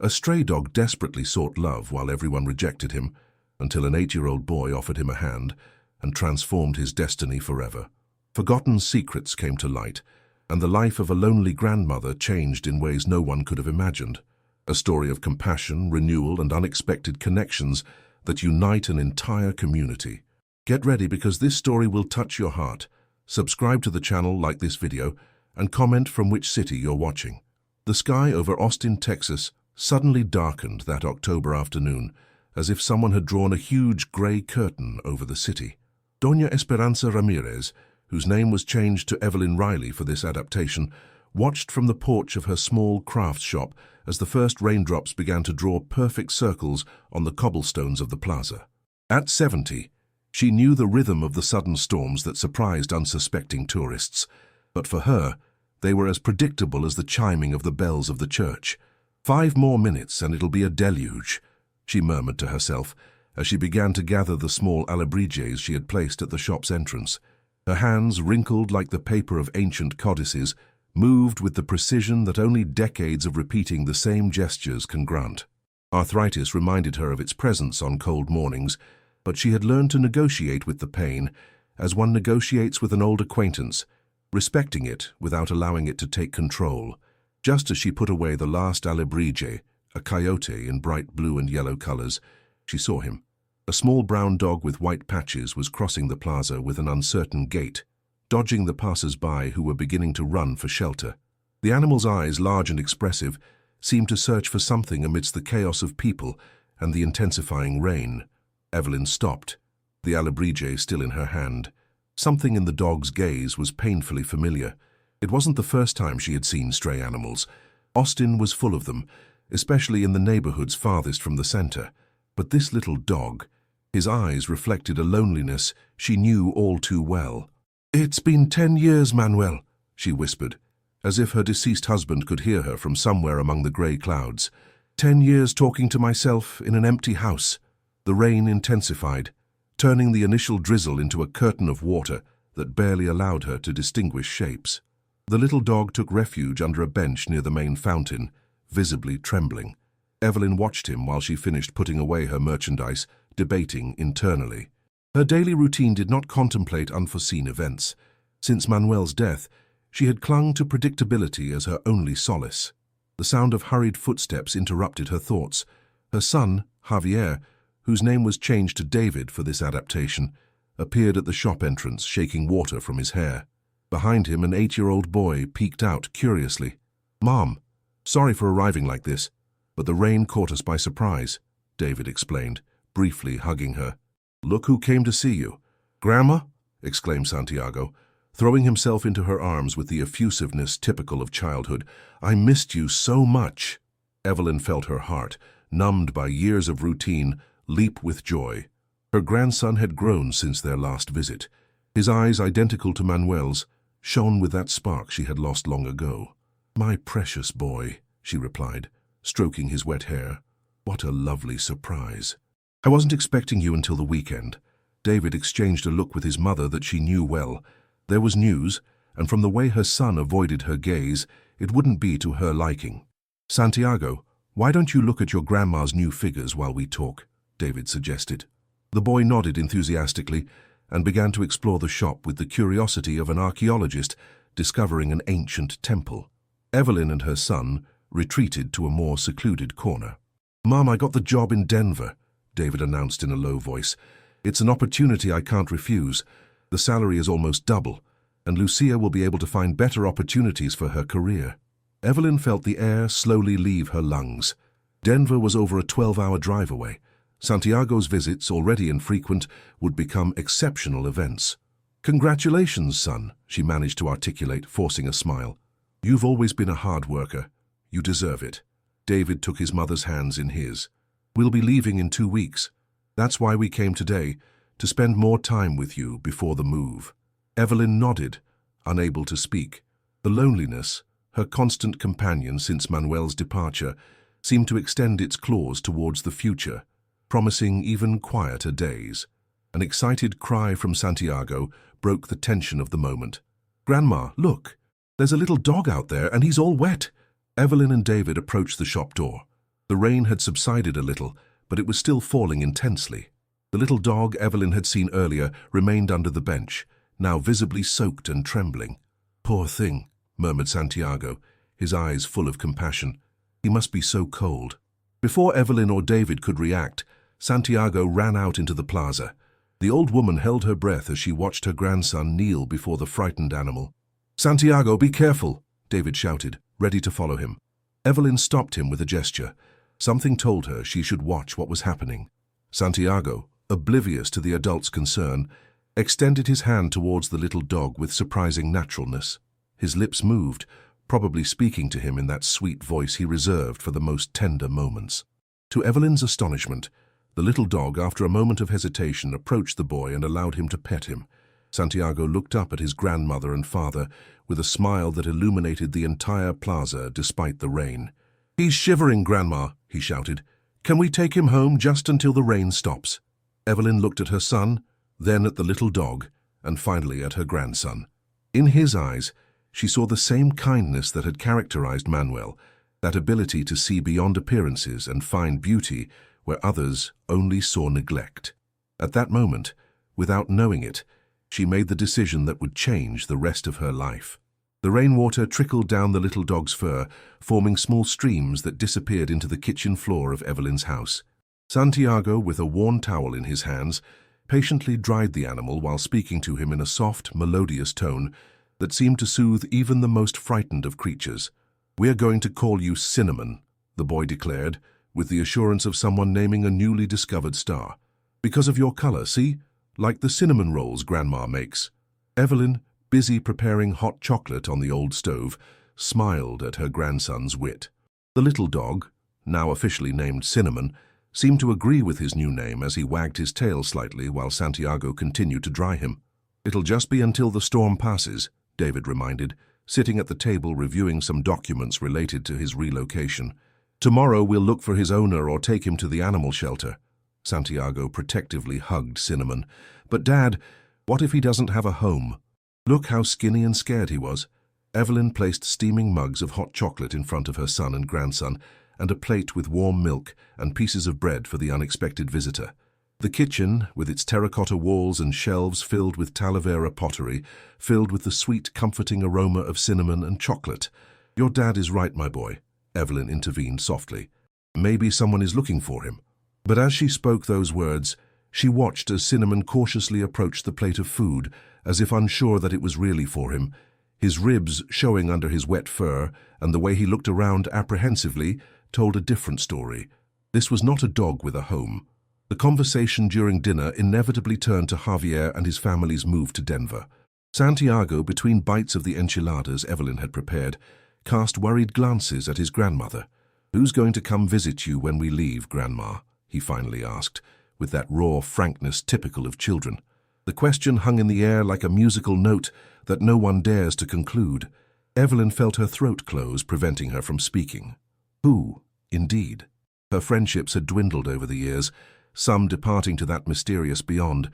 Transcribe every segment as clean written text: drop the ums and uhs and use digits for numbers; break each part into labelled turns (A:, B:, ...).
A: A stray dog desperately sought love while everyone rejected him, until an 8-year-old boy offered him a hand and transformed his destiny forever. Forgotten secrets came to light, and the life of a lonely grandmother changed in ways no one could have imagined. A story of compassion, renewal, and unexpected connections that unite an entire community. Get ready, because this story will touch your heart. Subscribe to the channel, like this video, and comment from which city you're watching. The sky over Austin, Texas, suddenly darkened that October afternoon, as if someone had drawn a huge gray curtain over the city. Doña Esperanza Ramirez, whose name was changed to Evelyn Riley for this adaptation, watched from the porch of her small craft shop as the first raindrops began to draw perfect circles on the cobblestones of the plaza. At 70, she knew the rhythm of the sudden storms that surprised unsuspecting tourists, but for her, they were as predictable as the chiming of the bells of the church. 5 more minutes and it'll be a deluge, she murmured to herself as she began to gather the small alebrijes she had placed at the shop's entrance. Her hands, wrinkled like the paper of ancient codices, moved with the precision that only decades of repeating the same gestures can grant. Arthritis reminded her of its presence on cold mornings, but she had learned to negotiate with the pain as one negotiates with an old acquaintance, respecting it without allowing it to take control. Just as she put away the last alebrije, a coyote in bright blue and yellow colors, she saw him. A small brown dog with white patches was crossing the plaza with an uncertain gait, dodging the passers-by who were beginning to run for shelter. The animal's eyes, large and expressive, seemed to search for something amidst the chaos of people and the intensifying rain. Evelyn stopped, the alebrije still in her hand. Something in the dog's gaze was painfully familiar. It wasn't the first time she had seen stray animals. Austin was full of them, especially in the neighborhoods farthest from the center. But this little dog, his eyes reflected a loneliness she knew all too well. "It's been 10 years, Manuel," she whispered, as if her deceased husband could hear her from somewhere among the gray clouds. 10 years talking to myself in an empty house." The rain intensified, turning the initial drizzle into a curtain of water that barely allowed her to distinguish shapes. The little dog took refuge under a bench near the main fountain, visibly trembling. Evelyn watched him while she finished putting away her merchandise, debating internally. Her daily routine did not contemplate unforeseen events. Since Manuel's death, she had clung to predictability as her only solace. The sound of hurried footsteps interrupted her thoughts. Her son, Javier, whose name was changed to David for this adaptation, appeared at the shop entrance, shaking water from his hair. Behind him, an 8-year-old boy peeked out curiously. "Mom, sorry for arriving like this, but the rain caught us by surprise," David explained, briefly hugging her. "Look who came to see you." "Grandma?" exclaimed Santiago, throwing himself into her arms with the effusiveness typical of childhood. "I missed you so much." Evelyn felt her heart, numbed by years of routine, leap with joy. Her grandson had grown since their last visit. His eyes, identical to Manuel's, shone with that spark she had lost long ago. "My precious boy," she replied, stroking his wet hair. "What a lovely surprise." "I wasn't expecting you until the weekend." David exchanged a look with his mother that she knew well. There was news, and from the way her son avoided her gaze, it wouldn't be to her liking. "Santiago, why don't you look at your grandma's new figures while we talk?" David suggested. The boy nodded enthusiastically and began to explore the shop with the curiosity of an archaeologist discovering an ancient temple. Evelyn and her son retreated to a more secluded corner. "Mom, I got the job in Denver," David announced in a low voice. "It's an opportunity I can't refuse. The salary is almost double, and Lucia will be able to find better opportunities for her career." Evelyn felt the air slowly leave her lungs. Denver was over a 12-hour drive away. Santiago's visits, already infrequent, would become exceptional events. "Congratulations, son," she managed to articulate, forcing a smile. "You've always been a hard worker. You deserve it." David took his mother's hands in his. "We'll be leaving in 2 weeks. That's why we came today, to spend more time with you before the move." Evelyn nodded, unable to speak. The loneliness, her constant companion since Manuel's departure, seemed to extend its claws towards the future, promising even quieter days. An excited cry from Santiago broke the tension of the moment. "Grandma, look! There's a little dog out there, and he's all wet." Evelyn and David approached the shop door. The rain had subsided a little, but it was still falling intensely. The little dog Evelyn had seen earlier remained under the bench, now visibly soaked and trembling. "Poor thing," murmured Santiago, his eyes full of compassion. "He must be so cold." Before Evelyn or David could react, Santiago ran out into the plaza. The old woman held her breath as she watched her grandson kneel before the frightened animal. "Santiago, be careful!" David shouted, ready to follow him. Evelyn stopped him with a gesture. Something told her she should watch what was happening. Santiago, oblivious to the adult's concern, extended his hand towards the little dog with surprising naturalness. His lips moved, probably speaking to him in that sweet voice he reserved for the most tender moments. To Evelyn's astonishment, the little dog, after a moment of hesitation, approached the boy and allowed him to pet him. Santiago looked up at his grandmother and father with a smile that illuminated the entire plaza despite the rain. "He's shivering, Grandma," he shouted. "Can we take him home just until the rain stops?" Evelyn looked at her son, then at the little dog, and finally at her grandson. In his eyes, she saw the same kindness that had characterized Manuel, that ability to see beyond appearances and find beauty where others only saw neglect. At that moment, without knowing it, she made the decision that would change the rest of her life. The rainwater trickled down the little dog's fur, forming small streams that disappeared into the kitchen floor of Evelyn's house. Santiago, with a worn towel in his hands, patiently dried the animal while speaking to him in a soft, melodious tone that seemed to soothe even the most frightened of creatures. "We're going to call you Cinnamon," the boy declared, with the assurance of someone naming a newly discovered star. "Because of your color, see? Like the cinnamon rolls Grandma makes." Evelyn, busy preparing hot chocolate on the old stove, smiled at her grandson's wit. The little dog, now officially named Cinnamon, seemed to agree with his new name as he wagged his tail slightly while Santiago continued to dry him. "It'll just be until the storm passes," David reminded, sitting at the table reviewing some documents related to his relocation. "Tomorrow we'll look for his owner or take him to the animal shelter." Santiago protectively hugged Cinnamon. "But Dad, what if he doesn't have a home? Look how skinny and scared he was." Evelyn placed steaming mugs of hot chocolate in front of her son and grandson, and a plate with warm milk and pieces of bread for the unexpected visitor. The kitchen, with its terracotta walls and shelves filled with Talavera pottery, filled with the sweet, comforting aroma of cinnamon and chocolate. "Your dad is right, my boy," Evelyn intervened softly. "Maybe someone is looking for him." But as she spoke those words, she watched as Cinnamon cautiously approached the plate of food, as if unsure that it was really for him, his ribs showing under his wet fur, and the way he looked around apprehensively told a different story. This was not a dog with a home. The conversation during dinner inevitably turned to Javier and his family's move to Denver. Santiago, between bites of the enchiladas Evelyn had prepared, cast worried glances at his grandmother. "Who's going to come visit you when we leave, Grandma?" he finally asked, with that raw frankness typical of children. The question hung in the air like a musical note that no one dares to conclude. Evelyn felt her throat close, preventing her from speaking. Who, indeed? Her friendships had dwindled over the years, some departing to that mysterious beyond,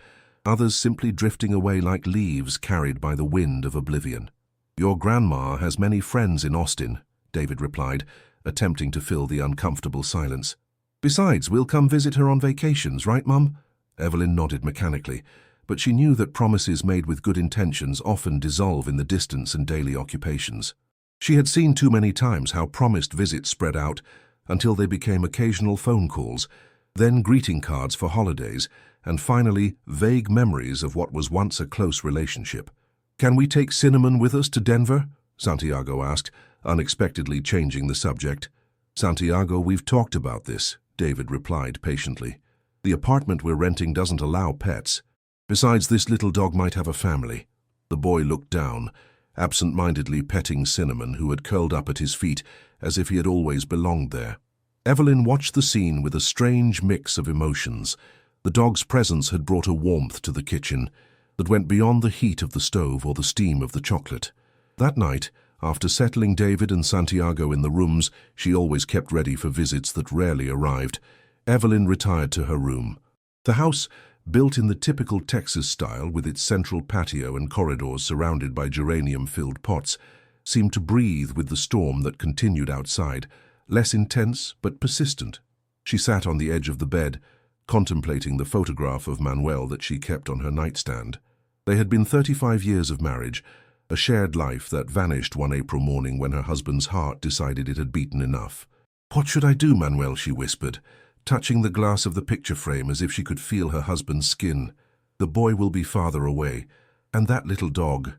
A: others simply drifting away like leaves carried by the wind of oblivion. "Your grandma has many friends in Austin," David replied, attempting to fill the uncomfortable silence. "Besides, we'll come visit her on vacations, right, Mum?" Evelyn nodded mechanically, but she knew that promises made with good intentions often dissolve in the distance and daily occupations. She had seen too many times how promised visits spread out until they became occasional phone calls, then greeting cards for holidays, and finally vague memories of what was once a close relationship. "Can we take Cinnamon with us to Denver?" Santiago asked, unexpectedly changing the subject. "Santiago, we've talked about this," David replied patiently. "The apartment we're renting doesn't allow pets. Besides, this little dog might have a family." The boy looked down, absent-mindedly petting Cinnamon, who had curled up at his feet as if he had always belonged there. Evelyn watched the scene with a strange mix of emotions. The dog's presence had brought a warmth to the kitchen that went beyond the heat of the stove or the steam of the chocolate. That night, after settling David and Santiago in the rooms she always kept ready for visits that rarely arrived, Evelyn retired to her room. The house, built in the typical Texas style with its central patio and corridors surrounded by geranium-filled pots, seemed to breathe with the storm that continued outside, less intense but persistent. She sat on the edge of the bed, contemplating the photograph of Manuel that she kept on her nightstand. They had been 35 years of marriage, a shared life that vanished one April morning when her husband's heart decided it had beaten enough. "What should I do, Manuel?" she whispered, touching the glass of the picture frame as if she could feel her husband's skin. "The boy will be farther away, and that little dog."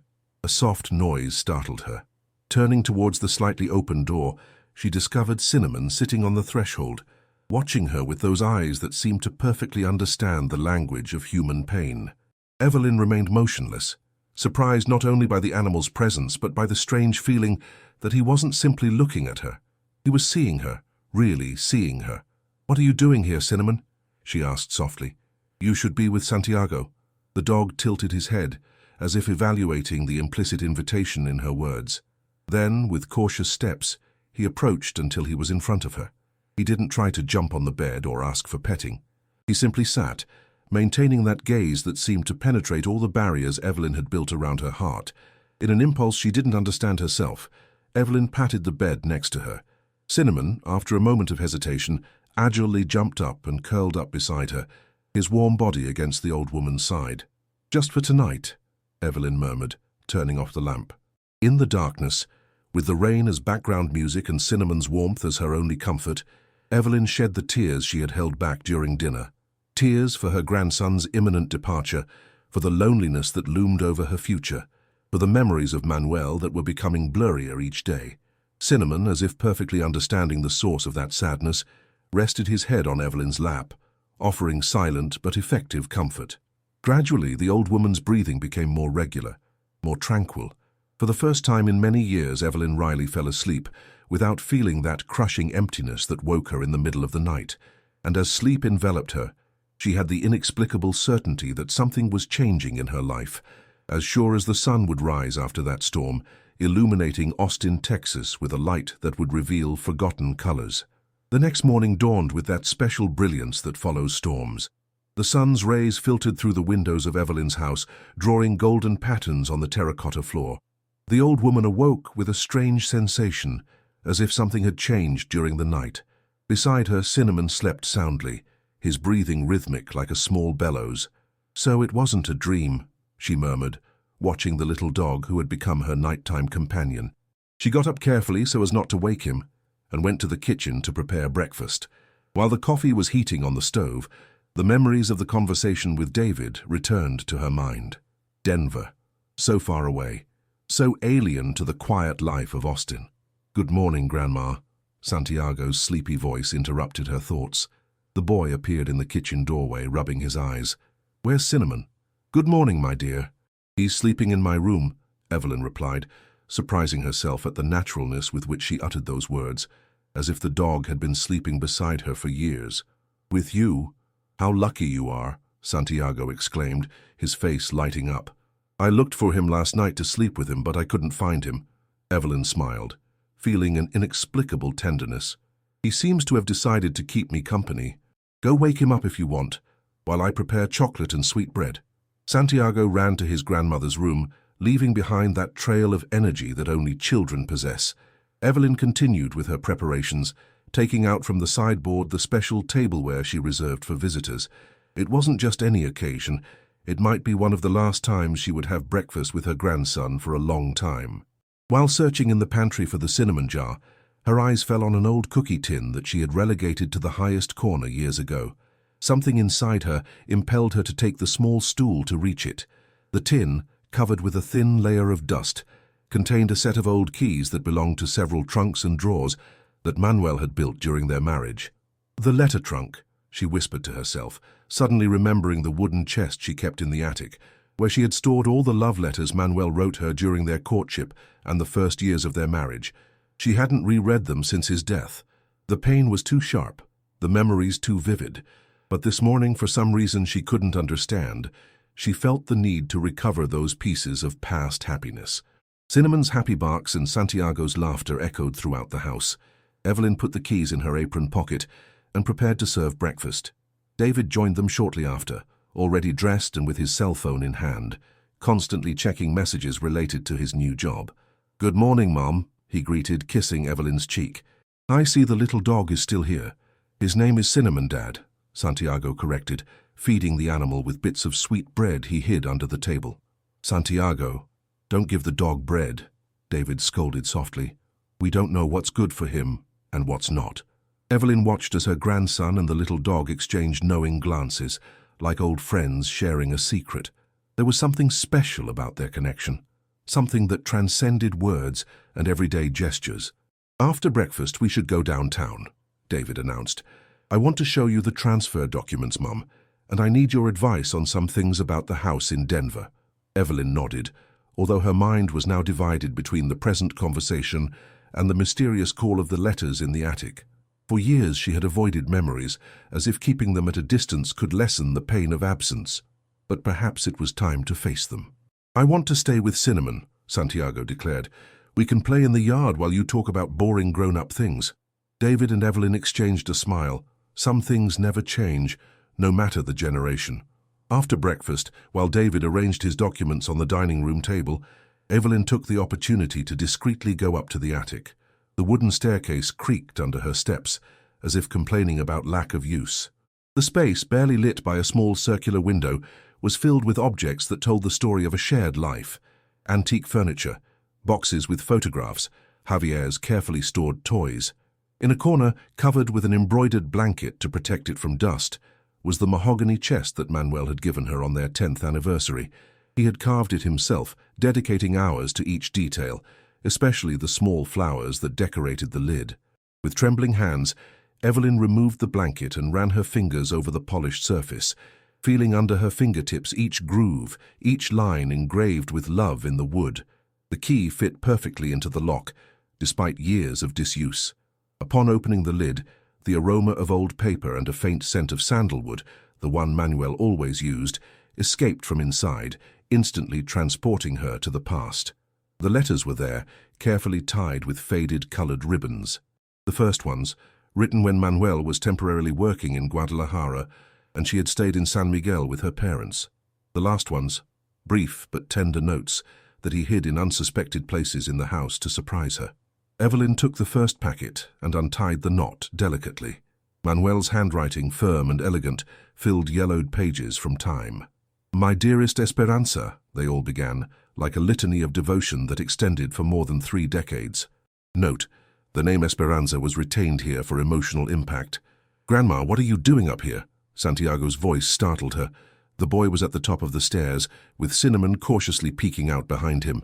A: A soft noise startled her. Turning towards the slightly open door, she discovered Cinnamon sitting on the threshold, watching her with those eyes that seemed to perfectly understand the language of human pain. Evelyn remained motionless, surprised not only by the animal's presence but by the strange feeling that he wasn't simply looking at her. He was seeing her, really seeing her. "What are you doing here, Cinnamon?" she asked softly. "You should be with Santiago." The dog tilted his head, as if evaluating the implicit invitation in her words. Then, with cautious steps, he approached until he was in front of her. He didn't try to jump on the bed or ask for petting. He simply sat, maintaining that gaze that seemed to penetrate all the barriers Evelyn had built around her heart. In an impulse she didn't understand herself, Evelyn patted the bed next to her. Cinnamon, after a moment of hesitation, agilely jumped up and curled up beside her, his warm body against the old woman's side. "Just for tonight," Evelyn murmured, turning off the lamp. In the darkness, with the rain as background music and Cinnamon's warmth as her only comfort, Evelyn shed the tears she had held back during dinner. Tears for her grandson's imminent departure, for the loneliness that loomed over her future, for the memories of Manuel that were becoming blurrier each day. Cinnamon, as if perfectly understanding the source of that sadness, rested his head on Evelyn's lap, offering silent but effective comfort. Gradually, the old woman's breathing became more regular, more tranquil. For the first time in many years, Evelyn Riley fell asleep without feeling that crushing emptiness that woke her in the middle of the night. And as sleep enveloped her, she had the inexplicable certainty that something was changing in her life, as sure as the sun would rise after that storm, illuminating Austin, Texas with a light that would reveal forgotten colors. The next morning dawned with that special brilliance that follows storms. The sun's rays filtered through the windows of Evelyn's house, drawing golden patterns on the terracotta floor. The old woman awoke with a strange sensation, as if something had changed during the night. Beside her, Cinnamon slept soundly, his breathing rhythmic like a small bellows. "So it wasn't a dream," she murmured, watching the little dog who had become her nighttime companion. She got up carefully so as not to wake him, and went to the kitchen to prepare breakfast. While the coffee was heating on the stove, the memories of the conversation with David returned to her mind. Denver, so far away, so alien to the quiet life of Austin. "Good morning, Grandma." Santiago's sleepy voice interrupted her thoughts. The boy appeared in the kitchen doorway, rubbing his eyes. "Where's Cinnamon?" "Good morning, my dear." "He's sleeping in my room," Evelyn replied, surprising herself at the naturalness with which she uttered those words, as if the dog had been sleeping beside her for years. "With you? How lucky you are," Santiago exclaimed, his face lighting up. "I looked for him last night to sleep with him, but I couldn't find him." Evelyn smiled, feeling an inexplicable tenderness. "He seems to have decided to keep me company. Go wake him up if you want, while I prepare chocolate and sweetbread." Santiago ran to his grandmother's room, leaving behind that trail of energy that only children possess. Evelyn continued with her preparations, taking out from the sideboard the special tableware she reserved for visitors. It wasn't just any occasion. It might be one of the last times she would have breakfast with her grandson for a long time. While searching in the pantry for the cinnamon jar, her eyes fell on an old cookie tin that she had relegated to the highest corner years ago. Something inside her impelled her to take the small stool to reach it. The tin, covered with a thin layer of dust, contained a set of old keys that belonged to several trunks and drawers that Manuel had built during their marriage. "The letter trunk," she whispered to herself, suddenly remembering the wooden chest she kept in the attic, where she had stored all the love letters Manuel wrote her during their courtship and the first years of their marriage. She hadn't reread them since his death. The pain was too sharp, the memories too vivid, but this morning, for some reason she couldn't understand, she felt the need to recover those pieces of past happiness. Cinnamon's happy barks and Santiago's laughter echoed throughout the house. Evelyn put the keys in her apron pocket and prepared to serve breakfast. David joined them shortly after, already dressed and with his cell phone in hand, constantly checking messages related to his new job. "Good morning, Mom," he greeted, kissing Evelyn's cheek. I see the little dog is still here. His name is Cinnamon, Dad, Santiago corrected, feeding the animal with bits of sweet bread he hid under the table. Santiago, don't give the dog bread, David scolded softly. We don't know what's good for him and what's not. Evelyn watched as her grandson and the little dog exchanged knowing glances, like old friends sharing a secret. There was something special about their connection, something that transcended words and everyday gestures. After breakfast, we should go downtown, David announced. I want to show you the transfer documents, Mum, and I need your advice on some things about the house in Denver. Evelyn nodded, although her mind was now divided between the present conversation and the mysterious call of the letters in the attic. For years she had avoided memories, as if keeping them at a distance could lessen the pain of absence. But perhaps it was time to face them. I want to stay with Cinnamon, Santiago declared. We can play in the yard while you talk about boring grown-up things. David and Evelyn exchanged a smile. Some things never change, no matter the generation. After breakfast, while David arranged his documents on the dining room table, Evelyn took the opportunity to discreetly go up to the attic. The wooden staircase creaked under her steps, as if complaining about lack of use. The space, barely lit by a small circular window, was filled with objects that told the story of a shared life. Antique furniture, boxes with photographs, Javier's carefully stored toys. In a corner, covered with an embroidered blanket to protect it from dust, was the mahogany chest that Manuel had given her on their 10th anniversary. He had carved it himself, dedicating hours to each detail, especially the small flowers that decorated the lid. With trembling hands, Evelyn removed the blanket and ran her fingers over the polished surface, feeling under her fingertips each groove, each line engraved with love in the wood. The key fit perfectly into the lock, despite years of disuse. Upon opening the lid, the aroma of old paper and a faint scent of sandalwood, the one Manuel always used, escaped from inside, instantly transporting her to the past. The letters were there, carefully tied with faded-colored ribbons. The first ones, written when Manuel was temporarily working in Guadalajara, and she had stayed in San Miguel with her parents. The last ones, brief but tender notes that he hid in unsuspected places in the house to surprise her. Evelyn took the first packet and untied the knot delicately. Manuel's handwriting, firm and elegant, filled yellowed pages from time. My dearest Esperanza, they all began, like a litany of devotion that extended for more than 3 decades. Note, the name Esperanza was retained here for emotional impact. Grandma, what are you doing up here? Santiago's voice startled her. The boy was at the top of the stairs, with Cinnamon cautiously peeking out behind him.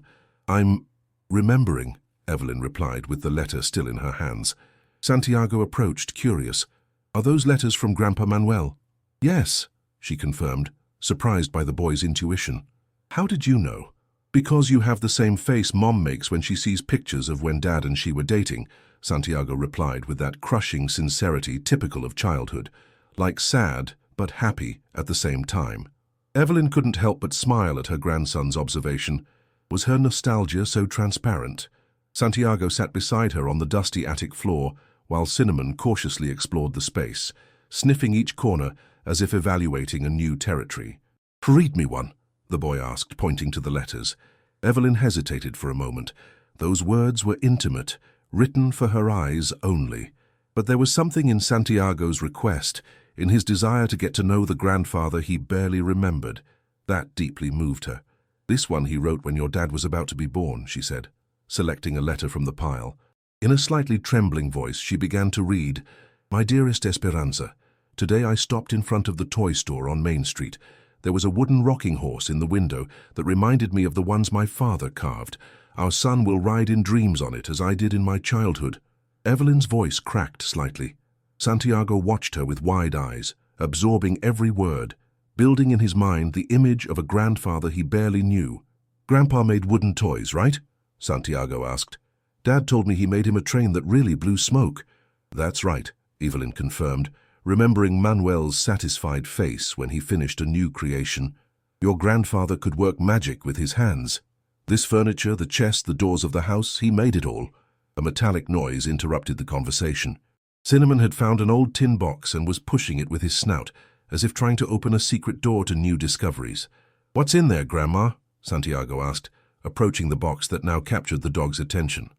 A: I'm remembering, Evelyn replied, with the letter still in her hands. Santiago approached, curious. Are those letters from Grandpa Manuel? Yes, she confirmed, surprised by the boy's intuition. How did you know? Because you have the same face Mom makes when she sees pictures of when Dad and she were dating, Santiago replied with that crushing sincerity typical of childhood, like sad but happy at the same time. Evelyn couldn't help but smile at her grandson's observation. Was her nostalgia so transparent? Santiago sat beside her on the dusty attic floor, while Cinnamon cautiously explored the space, sniffing each corner as if evaluating a new territory. Read me one, the boy asked, pointing to the letters. Evelyn hesitated for a moment. Those words were intimate, written for her eyes only. But there was something in Santiago's request, in his desire to get to know the grandfather he barely remembered. That deeply moved her. This one he wrote when your dad was about to be born, she said, selecting a letter from the pile. In a slightly trembling voice, she began to read, My dearest Esperanza, today I stopped in front of the toy store on Main Street. There was a wooden rocking horse in the window that reminded me of the ones my father carved. Our son will ride in dreams on it, as I did in my childhood. Evelyn's voice cracked slightly. Santiago watched her with wide eyes, absorbing every word, building in his mind the image of a grandfather he barely knew. Grandpa made wooden toys, right? Santiago asked. Dad told me he made him a train that really blew smoke. That's right, Evelyn confirmed, remembering Manuel's satisfied face when he finished a new creation. Your grandfather could work magic with his hands. This furniture, the chest, the doors of the house, he made it all. A metallic noise interrupted the conversation. Cinnamon had found an old tin box and was pushing it with his snout, as if trying to open a secret door to new discoveries. What's in there, Grandma? Santiago asked, approaching the box that now captured the dog's attention.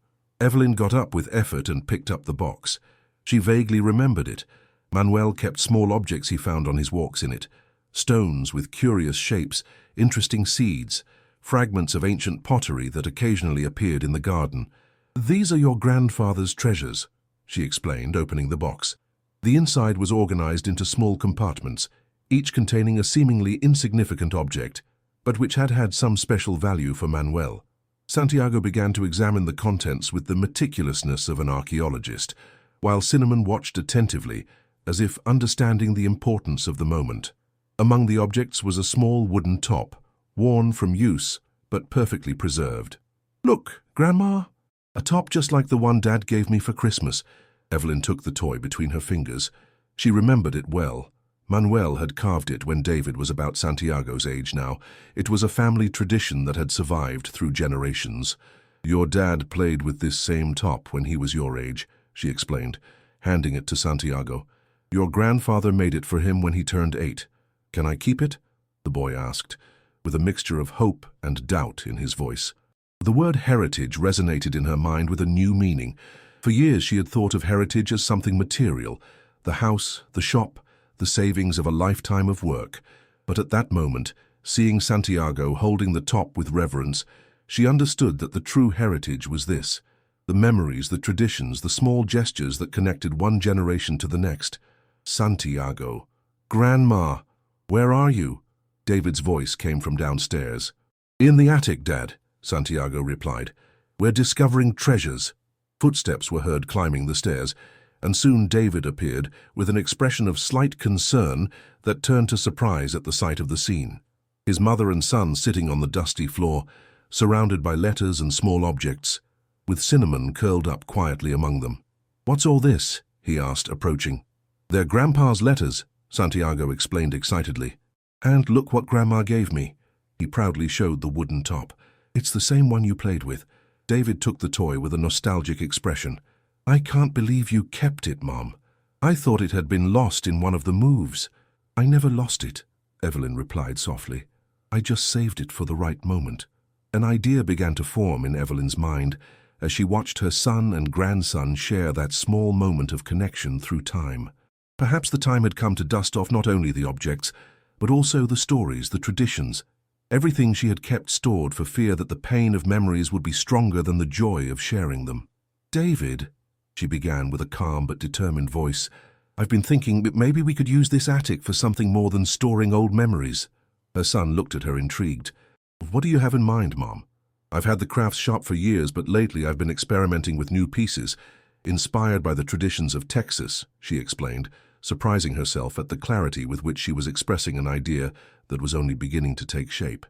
A: Evelyn got up with effort and picked up the box. She vaguely remembered it. Manuel kept small objects he found on his walks in it. Stones with curious shapes, interesting seeds, fragments of ancient pottery that occasionally appeared in the garden. "These are your grandfather's treasures," she explained, opening the box. The inside was organized into small compartments, each containing a seemingly insignificant object, but which had had some special value for Manuel. Santiago began to examine the contents with the meticulousness of an archaeologist, while Cinnamon watched attentively, as if understanding the importance of the moment. Among the objects was a small wooden top, worn from use, but perfectly preserved. "Look, Grandma! A top just like the one Dad gave me for Christmas." Evelyn took the toy between her fingers. She remembered it well. Manuel had carved it when David was about Santiago's age now. It was a family tradition that had survived through generations. "Your dad played with this same top when he was your age," she explained, handing it to Santiago. "Your grandfather made it for him when he turned 8. Can I keep it?" the boy asked, with a mixture of hope and doubt in his voice. The word heritage resonated in her mind with a new meaning. For years she had thought of heritage as something material, the house, the shop, the savings of a lifetime of work. But at that moment, seeing Santiago holding the top with reverence, she understood that the true heritage was this: the memories, the traditions, the small gestures that connected one generation to the next. "Santiago. Grandma, where are you?" David's voice came from downstairs. "In the attic, Dad," Santiago replied. "We're discovering treasures." Footsteps were heard climbing the stairs, and soon David appeared with an expression of slight concern that turned to surprise at the sight of the scene. His mother and son sitting on the dusty floor, surrounded by letters and small objects, with Cinnamon curled up quietly among them. "What's all this?" he asked, approaching. "They're Grandpa's letters," Santiago explained excitedly. "And look what Grandma gave me." He proudly showed the wooden top. "It's the same one you played with." David took the toy with a nostalgic expression. "I can't believe you kept it, Mom. I thought it had been lost in one of the moves." "I never lost it," Evelyn replied softly. "I just saved it for the right moment." An idea began to form in Evelyn's mind as she watched her son and grandson share that small moment of connection through time. Perhaps the time had come to dust off not only the objects, but also the stories, the traditions, everything she had kept stored for fear that the pain of memories would be stronger than the joy of sharing them. "David," she began with a calm but determined voice, "I've been thinking that maybe we could use this attic for something more than storing old memories." Her son looked at her intrigued. "What do you have in mind, Mom?" "I've had the crafts shop for years, but lately I've been experimenting with new pieces, inspired by the traditions of Texas," she explained, surprising herself at the clarity with which she was expressing an idea that was only beginning to take shape.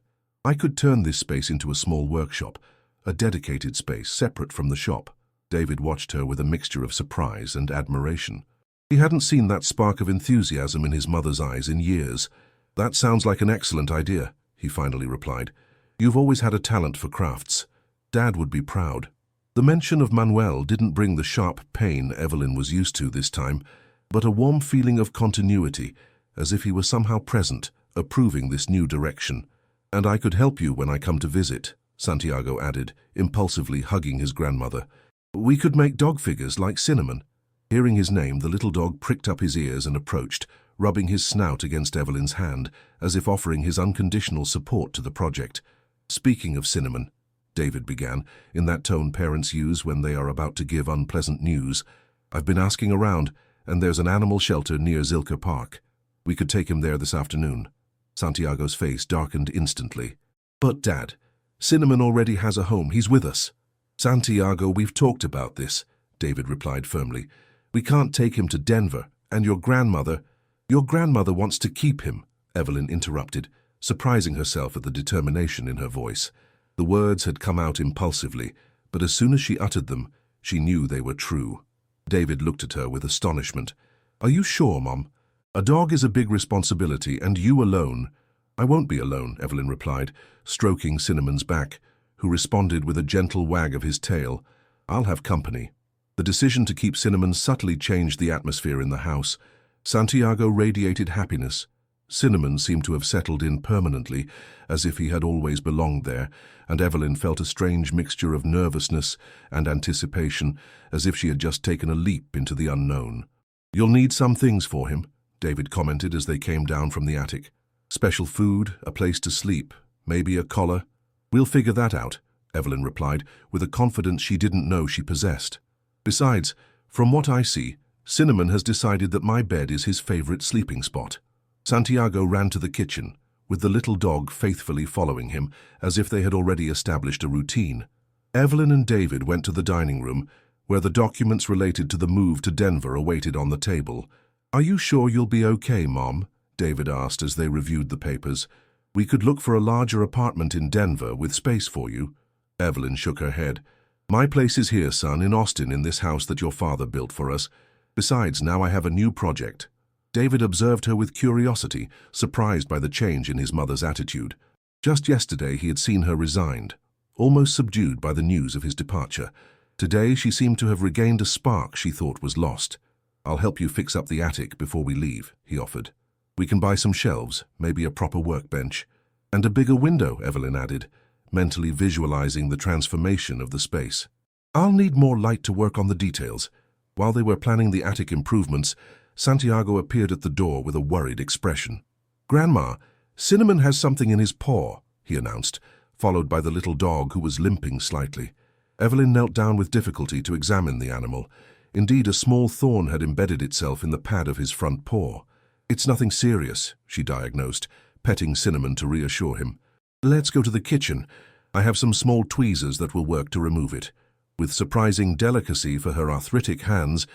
A: "I could turn this space into a small workshop, a dedicated space separate from the shop." David watched her with a mixture of surprise and admiration. He hadn't seen that spark of enthusiasm in his mother's eyes in years. "That sounds like an excellent idea," he finally replied. "You've always had a talent for crafts. Dad would be proud." The mention of Manuel didn't bring the sharp pain Evelyn was used to this time, but a warm feeling of continuity, as if he were somehow present, approving this new direction. "And I could help you when I come to visit," Santiago added, impulsively hugging his grandmother. "We could make dog figures like Cinnamon." Hearing his name, the little dog pricked up his ears and approached, rubbing his snout against Evelyn's hand, as if offering his unconditional support to the project. "Speaking of Cinnamon," David began, in that tone parents use when they are about to give unpleasant news, "I've been asking around, and there's an animal shelter near Zilker Park. We could take him there this afternoon." Santiago's face darkened instantly. "But, Dad, Cinnamon already has a home. He's with us." "Santiago, we've talked about this," David replied firmly. "We can't take him to Denver, and your grandmother—" "Your grandmother wants to keep him," Evelyn interrupted, surprising herself at the determination in her voice. The words had come out impulsively, but as soon as she uttered them, she knew they were true. David looked at her with astonishment. "Are you sure, Mom? A dog is a big responsibility, and you alone—" "I won't be alone," Evelyn replied, stroking Cinnamon's back, who responded with a gentle wag of his tail. "I'll have company." The decision to keep Cinnamon subtly changed the atmosphere in the house. Santiago radiated happiness. Cinnamon seemed to have settled in permanently, as if he had always belonged there, and Evelyn felt a strange mixture of nervousness and anticipation, as if she had just taken a leap into the unknown. "You'll need some things for him," David commented as they came down from the attic. "Special food, a place to sleep, maybe a collar." "We'll figure that out," Evelyn replied, with a confidence she didn't know she possessed. "Besides, from what I see, Cinnamon has decided that my bed is his favorite sleeping spot." Santiago ran to the kitchen, with the little dog faithfully following him, as if they had already established a routine. Evelyn and David went to the dining room, where the documents related to the move to Denver awaited on the table. "Are you sure you'll be okay, Mom?" David asked as they reviewed the papers. "We could look for a larger apartment in Denver with space for you." Evelyn shook her head. "My place is here, son, in Austin, in this house that your father built for us. Besides, now I have a new project." David observed her with curiosity, surprised by the change in his mother's attitude. Just yesterday he had seen her resigned, almost subdued by the news of his departure. Today she seemed to have regained a spark she thought was lost. "I'll help you fix up the attic before we leave," he offered. "We can buy some shelves, maybe a proper workbench. And a bigger window," Evelyn added, mentally visualizing the transformation of the space. "I'll need more light to work on the details." While they were planning the attic improvements, Santiago appeared at the door with a worried expression. "Grandma, Cinnamon has something in his paw," he announced, followed by the little dog who was limping slightly. Evelyn knelt down with difficulty to examine the animal. Indeed, a small thorn had embedded itself in the pad of his front paw. "It's nothing serious," she diagnosed, petting Cinnamon to reassure him. "Let's go to the kitchen. I have some small tweezers that will work to remove it." With surprising delicacy for her arthritic hands,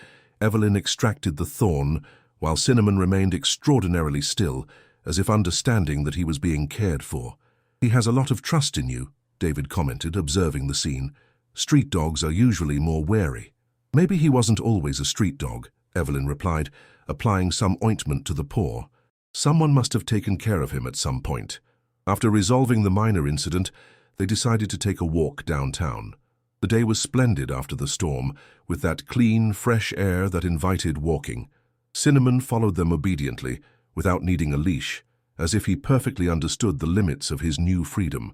A: Evelyn extracted the thorn, while Cinnamon remained extraordinarily still, as if understanding that he was being cared for. "He has a lot of trust in you," David commented, observing the scene. "Street dogs are usually more wary." "Maybe he wasn't always a street dog," Evelyn replied, applying some ointment to the paw. "Someone must have taken care of him at some point." After resolving the minor incident, they decided to take a walk downtown. The day was splendid after the storm, with that clean, fresh air that invited walking. Cinnamon followed them obediently, without needing a leash, as if he perfectly understood the limits of his new freedom.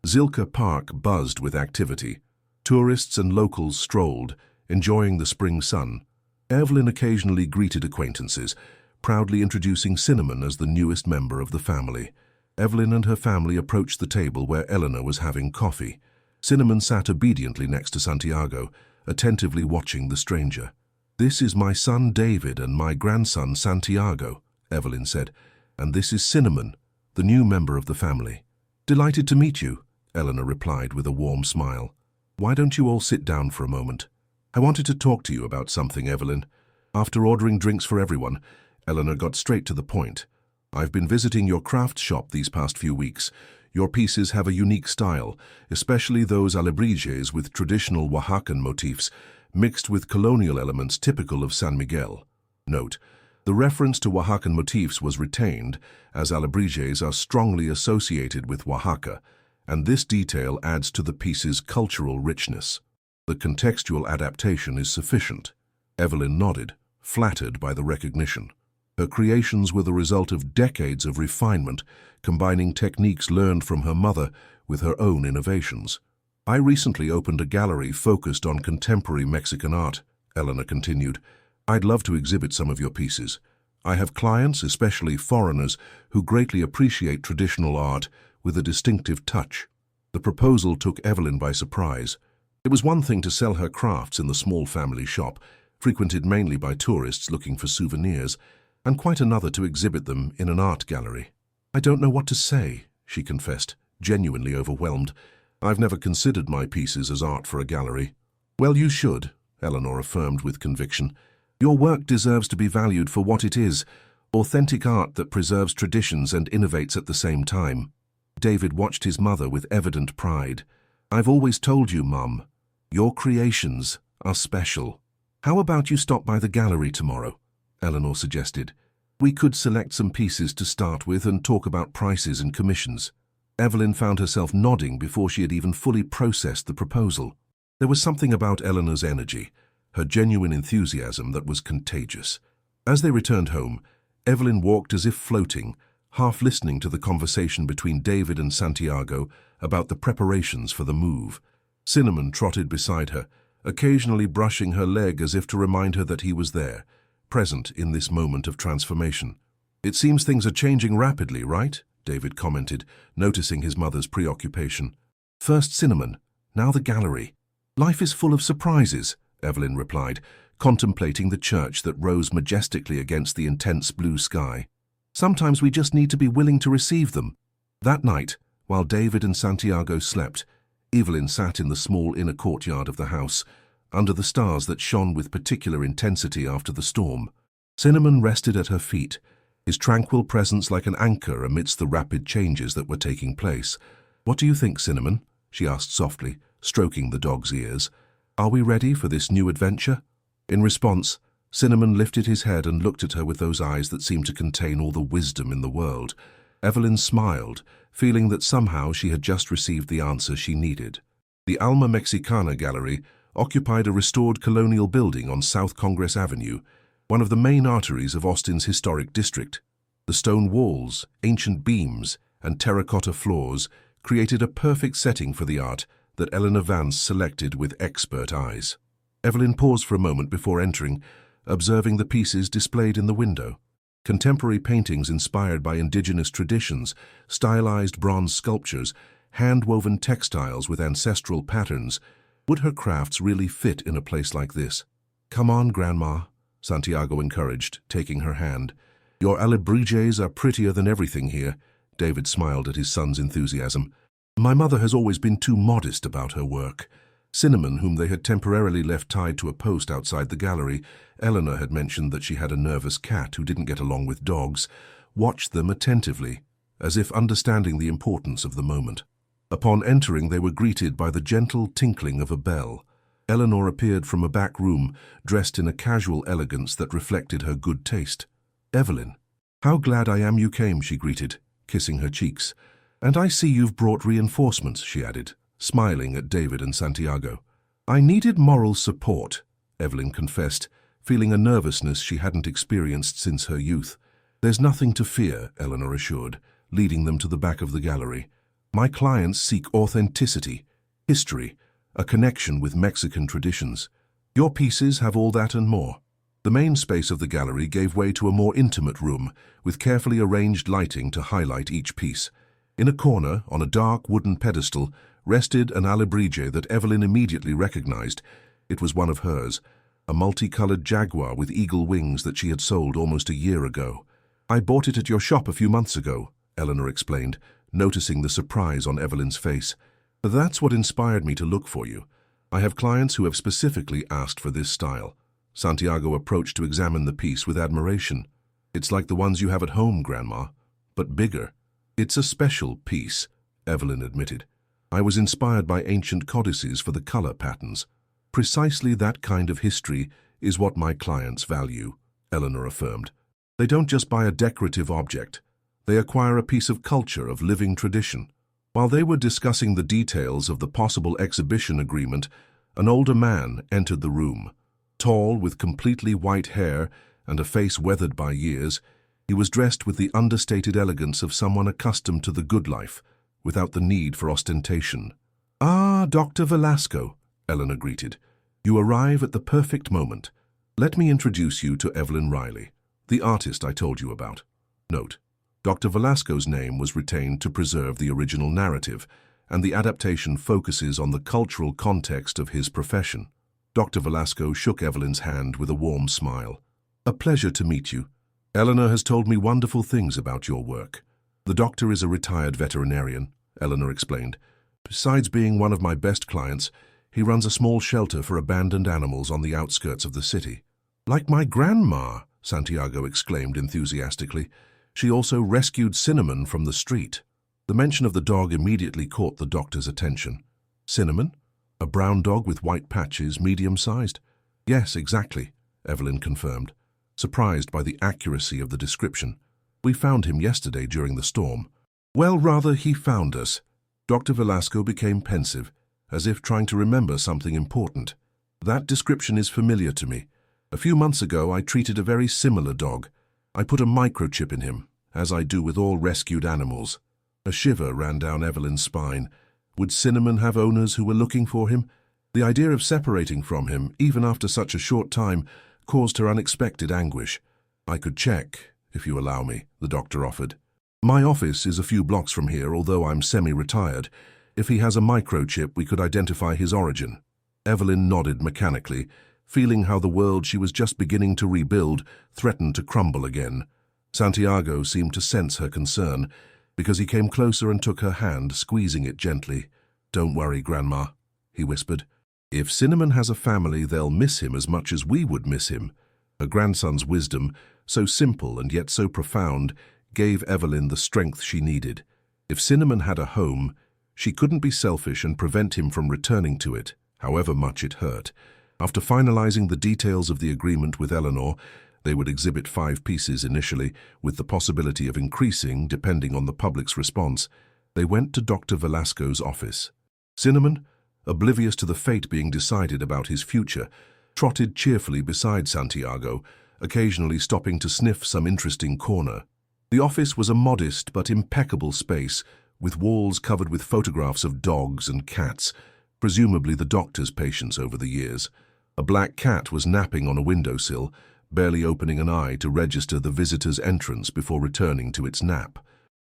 A: Zilka Park buzzed with activity. Tourists and locals strolled, enjoying the spring sun. Evelyn occasionally greeted acquaintances, proudly introducing Cinnamon as the newest member of the family. Evelyn and her family approached the table where Eleanor was having coffee. Cinnamon sat obediently next to Santiago, attentively watching the stranger. "This is my son David and my grandson Santiago," Evelyn said, "and this is Cinnamon, the new member of the family." "Delighted to meet you," Eleanor replied with a warm smile. "Why don't you all sit down for a moment?" "I wanted to talk to you about something, Evelyn." After ordering drinks for everyone, Eleanor got straight to the point. "I've been visiting your craft shop these past few weeks. Your pieces have a unique style, especially those alebrijes with traditional Oaxacan motifs, mixed with colonial elements typical of San Miguel. Note: the reference to Oaxacan motifs was retained, as alebrijes are strongly associated with Oaxaca, and this detail adds to the piece's cultural richness. The contextual adaptation is sufficient." Evelyn nodded, flattered by the recognition. Her creations were the result of decades of refinement, combining techniques learned from her mother with her own innovations. "I recently opened a gallery focused on contemporary Mexican art," Eleanor continued. "I'd love to exhibit some of your pieces. I have clients, especially foreigners, who greatly appreciate traditional art with a distinctive touch." The proposal took Evelyn by surprise. It was one thing to sell her crafts in the small family shop, frequented mainly by tourists looking for souvenirs, and quite another to exhibit them in an art gallery. "I don't know what to say," she confessed, genuinely overwhelmed. "I've never considered my pieces as art for a gallery." "Well, you should," Eleanor affirmed with conviction. "Your work deserves to be valued for what it is, authentic art that preserves traditions and innovates at the same time." David watched his mother with evident pride. "I've always told you, Mum, your creations are special." "How about you stop by the gallery tomorrow?" Eleanor suggested. "We could select some pieces to start with and talk about prices and commissions." Evelyn found herself nodding before she had even fully processed the proposal. There was something about Eleanor's energy, her genuine enthusiasm, that was contagious. As they returned home, Evelyn walked as if floating, half listening to the conversation between David and Santiago about the preparations for the move. Cinnamon trotted beside her, occasionally brushing her leg as if to remind her that he was there, present in this moment of transformation. "It seems things are changing rapidly, right?" David commented, noticing his mother's preoccupation. "First Cinnamon, now the gallery. Life is full of surprises," Evelyn replied, contemplating the church that rose majestically against the intense blue sky. "Sometimes we just need to be willing to receive them." That night, while David and Santiago slept, Evelyn sat in the small inner courtyard of the house, under the stars that shone with particular intensity after the storm. Cinnamon rested at her feet, his tranquil presence like an anchor amidst the rapid changes that were taking place. "What do you think, Cinnamon?" she asked softly, stroking the dog's ears. "Are we ready for this new adventure?" In response, Cinnamon lifted his head and looked at her with those eyes that seemed to contain all the wisdom in the world. Evelyn smiled, feeling that somehow she had just received the answer she needed. The Alma Mexicana Gallery occupied a restored colonial building on South Congress Avenue, one of the main arteries of Austin's historic district. The stone walls, ancient beams, and terracotta floors created a perfect setting for the art that Eleanor Vance selected with expert eyes. Evelyn paused for a moment before entering, observing the pieces displayed in the window. Contemporary paintings inspired by indigenous traditions, stylized bronze sculptures, hand-woven textiles with ancestral patterns. Would her crafts really fit in a place like this? "Come on, Grandma," Santiago encouraged, taking her hand. "Your alebrijes are prettier than everything here." David smiled at his son's enthusiasm. "My mother has always been too modest about her work." Cinnamon, whom they had temporarily left tied to a post outside the gallery, Eleanor had mentioned that she had a nervous cat who didn't get along with dogs, watched them attentively, as if understanding the importance of the moment. Upon entering, they were greeted by the gentle tinkling of a bell. Eleanor appeared from a back room, dressed in a casual elegance that reflected her good taste. "Evelyn, how glad I am you came," she greeted, kissing her cheeks. "And I see you've brought reinforcements," she added, smiling at David and Santiago. "I needed moral support," Evelyn confessed, feeling a nervousness she hadn't experienced since her youth. "There's nothing to fear," Eleanor assured, leading them to the back of the gallery. "My clients seek authenticity, history, a connection with Mexican traditions. Your pieces have all that and more." The main space of the gallery gave way to a more intimate room, with carefully arranged lighting to highlight each piece. In a corner, on a dark wooden pedestal, rested an alebrije that Evelyn immediately recognized. It was one of hers, a multicolored jaguar with eagle wings that she had sold almost a year ago. "I bought it at your shop a few months ago," Eleanor explained, noticing the surprise on Evelyn's face. "That's what inspired me to look for you. I have clients who have specifically asked for this style." Santiago approached to examine the piece with admiration. "It's like the ones you have at home, Grandma, but bigger." "It's a special piece," Evelyn admitted. "I was inspired by ancient codices for the color patterns. Precisely that kind of history is what my clients value," Eleanor affirmed. "They don't just buy a decorative object. They acquire a piece of culture, of living tradition." While they were discussing the details of the possible exhibition agreement, an older man entered the room. Tall, with completely white hair and a face weathered by years, he was dressed with the understated elegance of someone accustomed to the good life, without the need for ostentation. "Ah, Dr. Velasco," Eleanor greeted. "You arrive at the perfect moment. Let me introduce you to Evelyn Riley, the artist I told you about." Note: Dr. Velasco's name was retained to preserve the original narrative, and the adaptation focuses on the cultural context of his profession. Dr. Velasco shook Evelyn's hand with a warm smile. "A pleasure to meet you. Eleanor has told me wonderful things about your work." "The doctor is a retired veterinarian," Eleanor explained. "Besides being one of my best clients, he runs a small shelter for abandoned animals on the outskirts of the city." "Like my grandma," Santiago exclaimed enthusiastically. "She also rescued Cinnamon from the street." The mention of the dog immediately caught the doctor's attention. "Cinnamon? A brown dog with white patches, medium-sized?" "Yes, exactly," Evelyn confirmed, surprised by the accuracy of the description. "We found him yesterday during the storm." "Well, rather, he found us." Dr. Velasco became pensive, as if trying to remember something important. "That description is familiar to me. A few months ago, I treated a very similar dog. I put a microchip in him, as I do with all rescued animals. A shiver ran down Evelyn's spine. Would Cinnamon have owners who were looking for him? The idea of separating from him, even after such a short time, caused her unexpected anguish. I could check, if you allow me, the doctor offered. My office is a few blocks from here, although I'm semi-retired. If he has a microchip, we could identify his origin. Evelyn nodded mechanically, feeling how the world she was just beginning to rebuild threatened to crumble again. Santiago seemed to sense her concern, because he came closer and took her hand, squeezing it gently. "Don't worry, Grandma," he whispered. "If Cinnamon has a family, they'll miss him as much as we would miss him." Her grandson's wisdom, so simple and yet so profound, gave Evelyn the strength she needed. If Cinnamon had a home, she couldn't be selfish and prevent him from returning to it, however much it hurt. After finalizing the details of the agreement with Eleanor, they would exhibit 5 pieces initially, with the possibility of increasing depending on the public's response. They went to Dr. Velasco's office. Cinnamon, oblivious to the fate being decided about his future, trotted cheerfully beside Santiago, occasionally stopping to sniff some interesting corner. The office was a modest but impeccable space, with walls covered with photographs of dogs and cats, presumably the doctor's patients over the years. A black cat was napping on a windowsill, barely opening an eye to register the visitor's entrance before returning to its nap.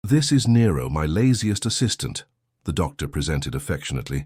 A: "This is Nero, my laziest assistant," the doctor presented affectionately.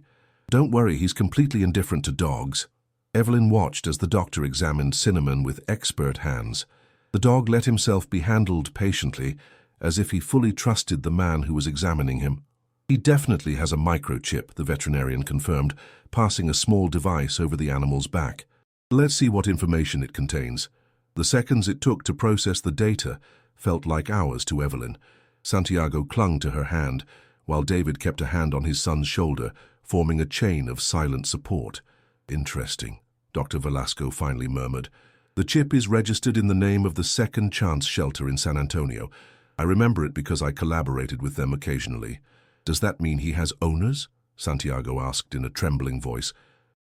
A: "Don't worry, he's completely indifferent to dogs." Evelyn watched as the doctor examined Cinnamon with expert hands. The dog let himself be handled patiently, as if he fully trusted the man who was examining him. "He definitely has a microchip," the veterinarian confirmed, passing a small device over the animal's back. "Let's see what information it contains." The seconds it took to process the data felt like hours to Evelyn. Santiago clung to her hand, while David kept a hand on his son's shoulder, forming a chain of silent support. "Interesting," Dr. Velasco finally murmured. "The chip is registered in the name of the Second Chance Shelter in San Antonio. I remember it because I collaborated with them occasionally." "Does that mean he has owners?" Santiago asked in a trembling voice.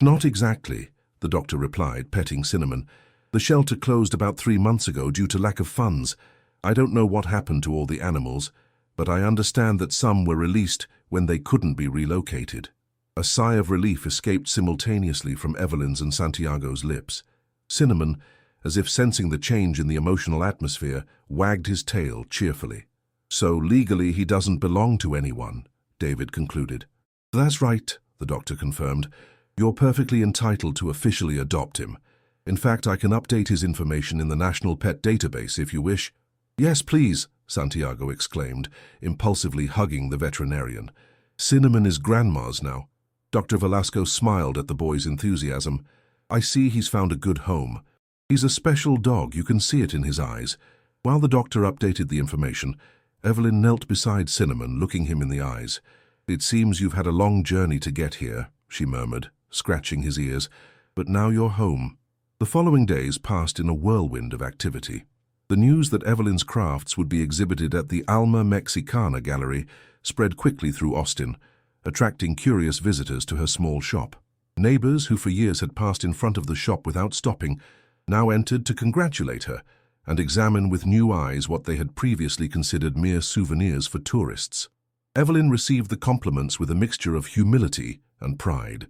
A: "Not exactly," the doctor replied, petting Cinnamon. "The shelter closed about 3 months ago due to lack of funds. I don't know what happened to all the animals, but I understand that some were released when they couldn't be relocated." A sigh of relief escaped simultaneously from Evelyn's and Santiago's lips. Cinnamon, as if sensing the change in the emotional atmosphere, wagged his tail cheerfully. "So legally he doesn't belong to anyone," David concluded. "That's right," the doctor confirmed. "You're perfectly entitled to officially adopt him. In fact, I can update his information in the National Pet Database if you wish." "Yes, please," Santiago exclaimed, impulsively hugging the veterinarian. "Cinnamon is Grandma's now." Dr. Velasco smiled at the boy's enthusiasm. "I see he's found a good home. He's a special dog, you can see it in his eyes." While the doctor updated the information, Evelyn knelt beside Cinnamon, looking him in the eyes. "It seems you've had a long journey to get here," she murmured, scratching his ears, "but now you're home." The following days passed in a whirlwind of activity. The news that Evelyn's crafts would be exhibited at the Alma Mexicana Gallery spread quickly through Austin, attracting curious visitors to her small shop. Neighbors who for years had passed in front of the shop without stopping now entered to congratulate her and examine with new eyes what they had previously considered mere souvenirs for tourists. Evelyn received the compliments with a mixture of humility and pride.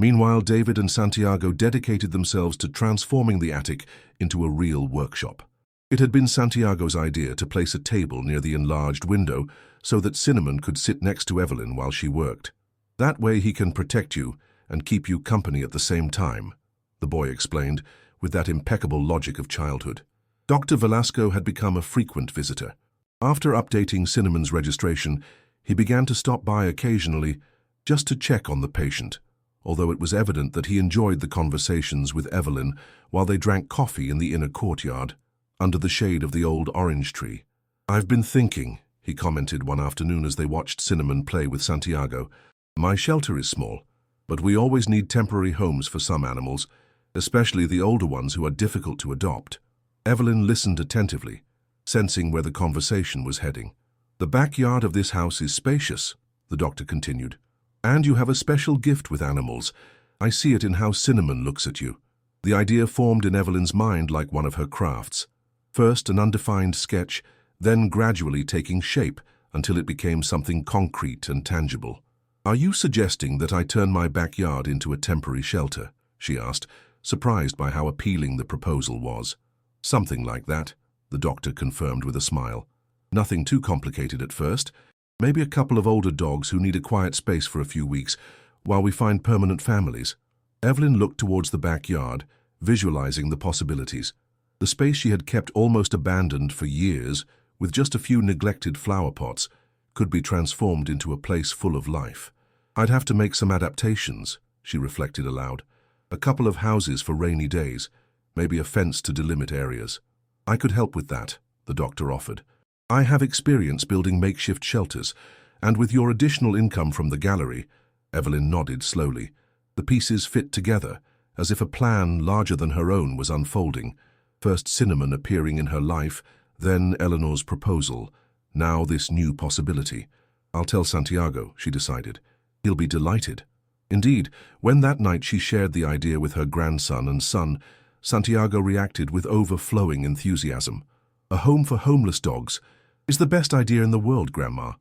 A: Meanwhile, David and Santiago dedicated themselves to transforming the attic into a real workshop. It had been Santiago's idea to place a table near the enlarged window so that Cinnamon could sit next to Evelyn while she worked. "That way he can protect you and keep you company at the same time," the boy explained, with that impeccable logic of childhood. Dr. Velasco had become a frequent visitor. After updating Cinnamon's registration, he began to stop by occasionally just to check on the patient, although it was evident that he enjoyed the conversations with Evelyn while they drank coffee in the inner courtyard, under the shade of the old orange tree. "I've been thinking," he commented one afternoon as they watched Cinnamon play with Santiago. "My shelter is small, but we always need temporary homes for some animals, especially the older ones who are difficult to adopt." Evelyn listened attentively, sensing where the conversation was heading. "The backyard of this house is spacious," the doctor continued, "and you have a special gift with animals. I see it in how Cinnamon looks at you." The idea formed in Evelyn's mind like one of her crafts. First an undefined sketch, then gradually taking shape until it became something concrete and tangible. "Are you suggesting that I turn my backyard into a temporary shelter?" she asked, surprised by how appealing the proposal was. "Something like that," the doctor confirmed with a smile. "Nothing too complicated at first. Maybe a couple of older dogs who need a quiet space for a few weeks while we find permanent families." Evelyn looked towards the backyard, visualizing the possibilities. The space she had kept almost abandoned for years, with just a few neglected flower pots, could be transformed into a place full of life. "I'd have to make some adaptations," she reflected aloud. "A couple of houses for rainy days, maybe a fence to delimit areas." "I could help with that," the doctor offered. "I have experience building makeshift shelters, and with your additional income from the gallery," Evelyn nodded slowly. The pieces fit together, as if a plan larger than her own was unfolding. First Cinnamon appearing in her life, then Eleanor's proposal, now this new possibility. "I'll tell Santiago," she decided. "He'll be delighted." Indeed, when that night she shared the idea with her grandson and son, Santiago reacted with overflowing enthusiasm. "A home for homeless dogs is the best idea in the world, Grandma."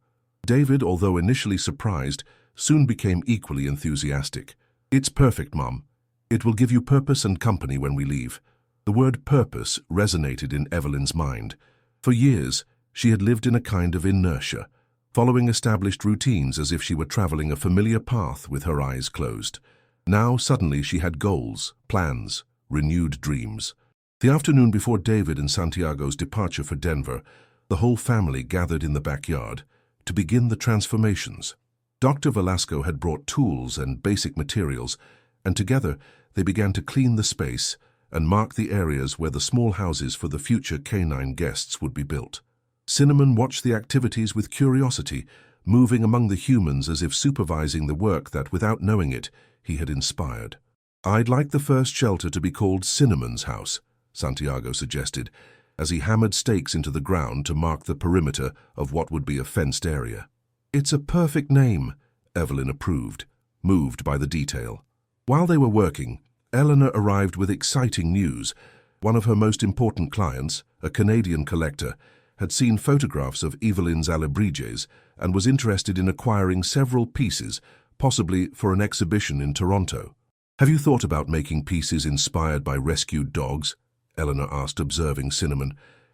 A: David, although initially surprised, soon became equally enthusiastic. "It's perfect, Mom. It will give you purpose and company when we leave." The word purpose resonated in Evelyn's mind. For years, she had lived in a kind of inertia, following established routines as if she were traveling a familiar path with her eyes closed. Now, suddenly, she had goals, plans, renewed dreams. The afternoon before David and Santiago's departure for Denver, the whole family gathered in the backyard to begin the transformations. Dr. Velasco had brought tools and basic materials, and together they began to clean the space and mark the areas where the small houses for the future canine guests would be built. Cinnamon watched the activities with curiosity, moving among the humans as if supervising the work that, without knowing it, he had inspired. "I'd like the first shelter to be called Cinnamon's House," Santiago suggested, as he hammered stakes into the ground to mark the perimeter of what would be a fenced area. "It's a perfect name," Evelyn approved, moved by the detail. While they were working, Eleanor arrived with exciting news. One of her most important clients, a Canadian collector, had seen photographs of Evelyn's alebrijes and was interested in acquiring several pieces, possibly for an exhibition in Toronto. "Have you thought about making pieces inspired by rescued dogs?" Eleanor asked, observing Cinnamon.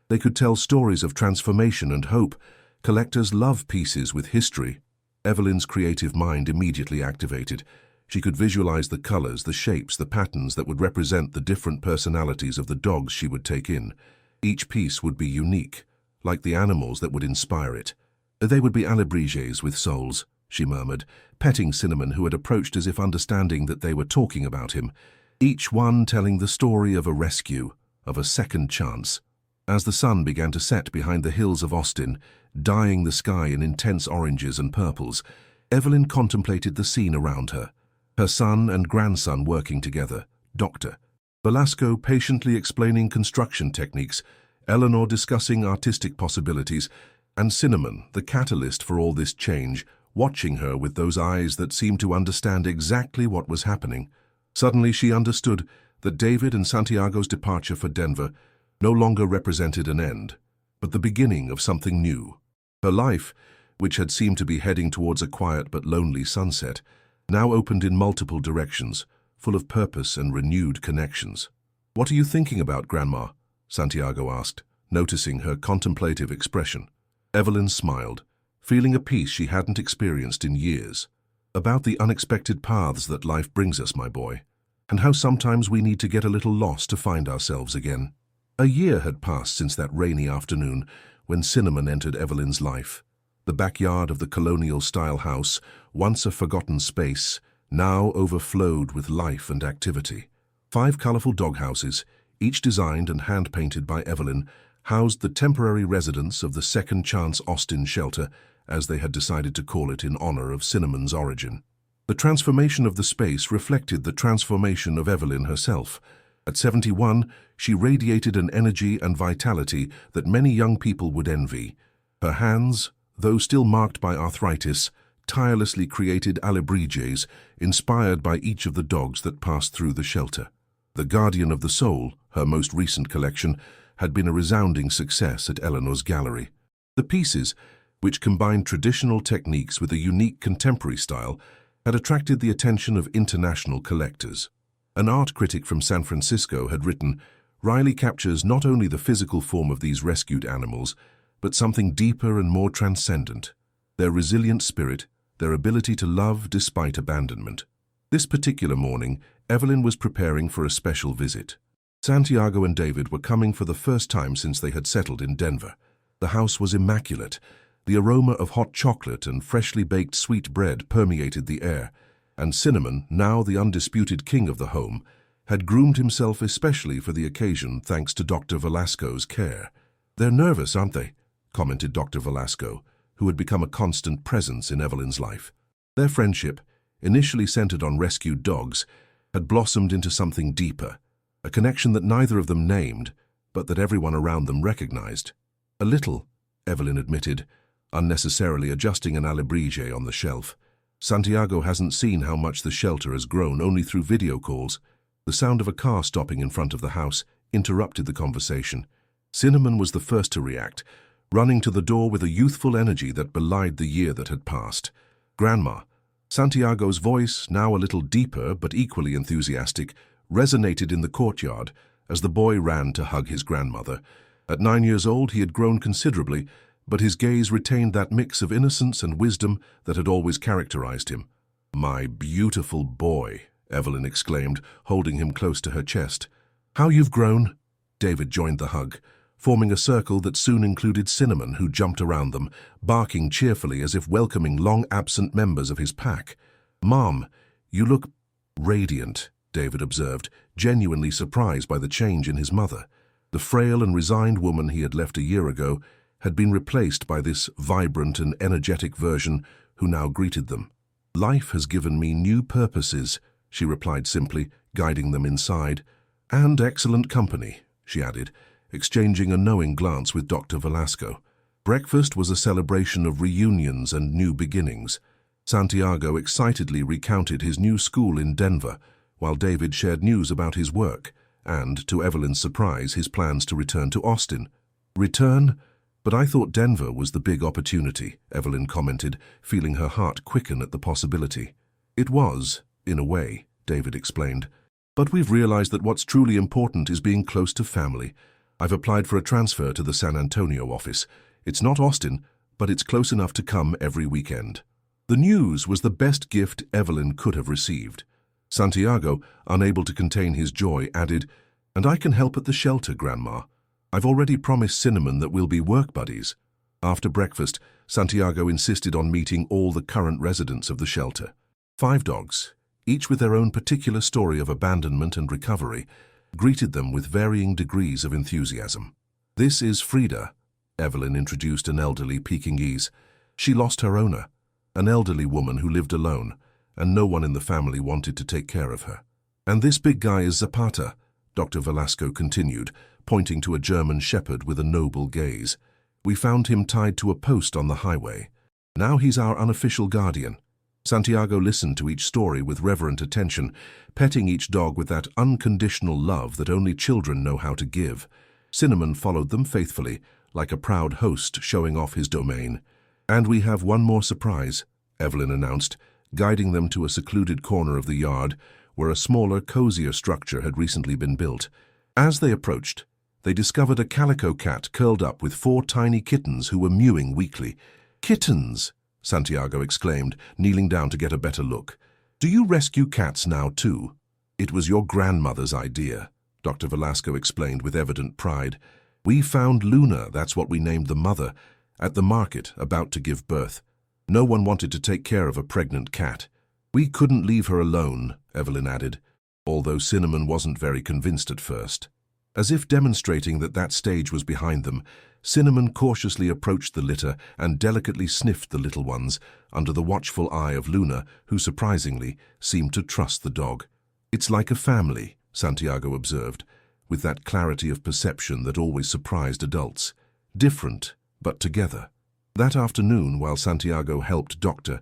A: "They could tell stories of transformation and hope. Collectors love pieces with history." Evelyn's creative mind immediately activated. She could visualize the colors, the shapes, the patterns that would represent the different personalities of the dogs she would take in. Each piece would be unique, like the animals that would inspire it. "They would be alebrijes with souls," she murmured, petting Cinnamon, who had approached as if understanding that they were talking about him. "Each one telling the story of a rescue, of a second chance." As the sun began to set behind the hills of Austin, dyeing the sky in intense oranges and purples, Evelyn contemplated the scene around her. Her son and grandson working together, Dr. Velasco patiently explaining construction techniques, Eleanor discussing artistic possibilities, and Cinnamon, the catalyst for all this change, watching her with those eyes that seemed to understand exactly what was happening. Suddenly she understood that David and Santiago's departure for Denver no longer represented an end, but the beginning of something new. Her life, which had seemed to be heading towards a quiet but lonely sunset, now opened in multiple directions, full of purpose and renewed connections. "What are you thinking about, Grandma?" Santiago asked, noticing her contemplative expression. Evelyn smiled, feeling a peace she hadn't experienced in years. "About the unexpected paths that life brings us, my boy, and how sometimes we need to get a little lost to find ourselves again." A year had passed since that rainy afternoon when Cinnamon entered Evelyn's life. The backyard of the colonial-style house, once a forgotten space, now overflowed with life and activity. 5 colorful doghouses, each designed and hand-painted by Evelyn, housed the temporary residents of the Second Chance Austin shelter, as they had decided to call it in honor of Cinnamon's origin. The transformation of the space reflected the transformation of Evelyn herself. At 71, she radiated an energy and vitality that many young people would envy. Her hands, though still marked by arthritis, tirelessly created alebrijes inspired by each of the dogs that passed through the shelter. The Guardian of the Soul, her most recent collection, had been a resounding success at Eleanor's gallery. The pieces, which combined traditional techniques with a unique contemporary style, had attracted the attention of international collectors. An art critic from San Francisco had written, "Riley captures not only the physical form of these rescued animals, but something deeper and more transcendent, their resilient spirit, their ability to love despite abandonment." This particular morning, Evelyn was preparing for a special visit. Santiago and David were coming for the first time since they had settled in Denver. The house was immaculate. The aroma of hot chocolate and freshly baked sweet bread permeated the air, and Cinnamon, now the undisputed king of the home, had groomed himself especially for the occasion thanks to Dr. Velasco's care. "They're nervous, aren't they?" commented Dr. Velasco, who had become a constant presence in Evelyn's life. Their friendship, initially centered on rescued dogs, had blossomed into something deeper, a connection that neither of them named, but that everyone around them recognized. "A little," Evelyn admitted, unnecessarily adjusting an alebrije on the shelf. "Santiago hasn't seen how much the shelter has grown only through video calls." The sound of a car stopping in front of the house interrupted the conversation. Cinnamon was the first to react, running to the door with a youthful energy that belied the year that had passed. "Grandma." Santiago's voice, now a little deeper but equally enthusiastic, resonated in the courtyard as the boy ran to hug his grandmother. At 9 years old, he had grown considerably, but his gaze retained that mix of innocence and wisdom that had always characterized him. "My beautiful boy," Evelyn exclaimed, holding him close to her chest. "How you've grown." David joined the hug, forming a circle that soon included Cinnamon, who jumped around them, barking cheerfully as if welcoming long-absent members of his pack. "Mom, you look radiant," David observed, genuinely surprised by the change in his mother. The frail and resigned woman he had left a year ago had been replaced by this vibrant and energetic version who now greeted them. "Life has given me new purposes," she replied simply, guiding them inside. "And excellent company," she added, exchanging a knowing glance with Dr. Velasco. Breakfast was a celebration of reunions and new beginnings. Santiago excitedly recounted his new school in Denver, while David shared news about his work and, to Evelyn's surprise, his plans to return to Austin. "Return? But I thought Denver was the big opportunity," Evelyn commented, feeling her heart quicken at the possibility. "It was, in a way," David explained. "But we've realized that what's truly important is being close to family. I've applied for a transfer to the San Antonio office. It's not Austin, but it's close enough to come every weekend." The news was the best gift Evelyn could have received. Santiago, unable to contain his joy, added, "And I can help at the shelter, Grandma. I've already promised Cinnamon that we'll be work buddies." After breakfast, Santiago insisted on meeting all the current residents of the shelter. 5 dogs, each with their own particular story of abandonment and recovery, greeted them with varying degrees of enthusiasm. "This is Frida," Evelyn introduced an elderly Pekingese. She lost her owner, an elderly woman who lived alone, and no one in the family wanted to take care of her. "And this big guy is Zapata," Dr. Velasco continued, pointing to a German shepherd with a noble gaze. "We found him tied to a post on the highway. Now he's our unofficial guardian." Santiago listened to each story with reverent attention, petting each dog with that unconditional love that only children know how to give. Cinnamon followed them faithfully, like a proud host showing off his domain. "And we have one more surprise," Evelyn announced, guiding them to a secluded corner of the yard where a smaller, cozier structure had recently been built. As they approached, they discovered a calico cat curled up with 4 tiny kittens who were mewing weakly. "Kittens!" Santiago exclaimed, kneeling down to get a better look. "Do you rescue cats now too?" "It was your grandmother's idea," Dr. Velasco explained with evident pride. "We found Luna, that's what we named the mother, at the market about to give birth. No one wanted to take care of a pregnant cat. We couldn't leave her alone," Evelyn added, although Cinnamon wasn't very convinced at first. As if demonstrating that that stage was behind them, Cinnamon cautiously approached the litter and delicately sniffed the little ones under the watchful eye of Luna, who surprisingly seemed to trust the dog. "It's like a family," Santiago observed, with that clarity of perception that always surprised adults. "Different, but together." That afternoon, while Santiago helped Dr.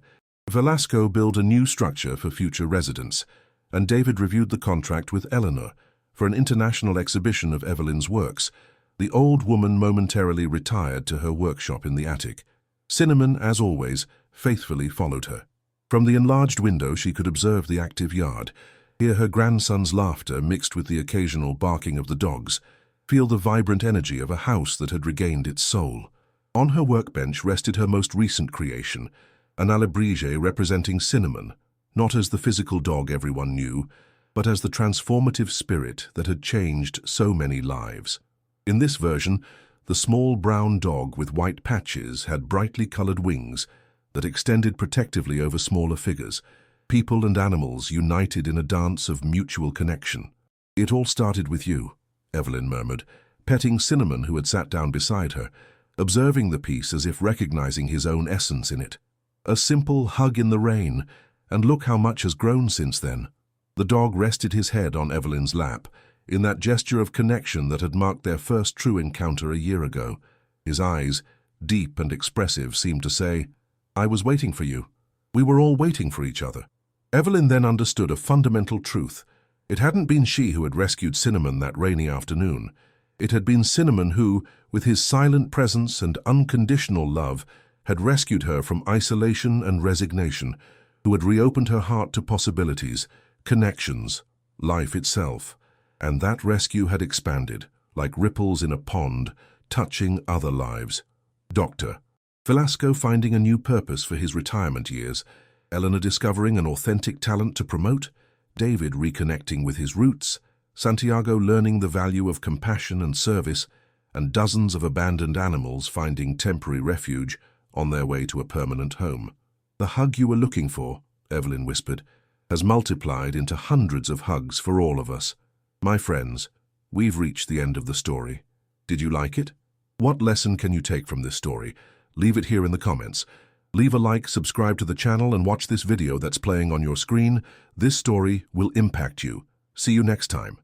A: Velasco build a new structure for future residents, and David reviewed the contract with Eleanor for an international exhibition of Evelyn's works, The old woman momentarily retired to her workshop in the attic. Cinnamon, as always, faithfully followed her. From the enlarged window she could observe the active yard, hear her grandson's laughter mixed with the occasional barking of the dogs, feel the vibrant energy of a house that had regained its soul. On her workbench rested her most recent creation, an alebrije representing Cinnamon, not as the physical dog everyone knew, but as the transformative spirit that had changed so many lives. In this version, the small brown dog with white patches had brightly colored wings that extended protectively over smaller figures, people and animals united in a dance of mutual connection. "It all started with you," Evelyn murmured, petting Cinnamon, who had sat down beside her, observing the piece as if recognizing his own essence in it. "A simple hug in the rain, and look how much has grown since then." The dog rested his head on Evelyn's lap, in that gesture of connection that had marked their first true encounter a year ago. His eyes, deep and expressive, seemed to say, "I was waiting for you. We were all waiting for each other." Evelyn then understood a fundamental truth. It hadn't been she who had rescued Cinnamon that rainy afternoon. It had been Cinnamon who, with his silent presence and unconditional love, had rescued her from isolation and resignation, who had reopened her heart to possibilities, connections, life itself. And that rescue had expanded, like ripples in a pond, touching other lives. Dr. Velasco finding a new purpose for his retirement years, Eleanor discovering an authentic talent to promote, David reconnecting with his roots, Santiago learning the value of compassion and service, and dozens of abandoned animals finding temporary refuge on their way to a permanent home. "The hug you were looking for," Evelyn whispered, "has multiplied into hundreds of hugs for all of us. My friends, we've reached the end of the story. Did you like it? What lesson can you take from this story? Leave it here in the comments. Leave a like, subscribe to the channel, and watch this video that's playing on your screen. This story will impact you. See you next time.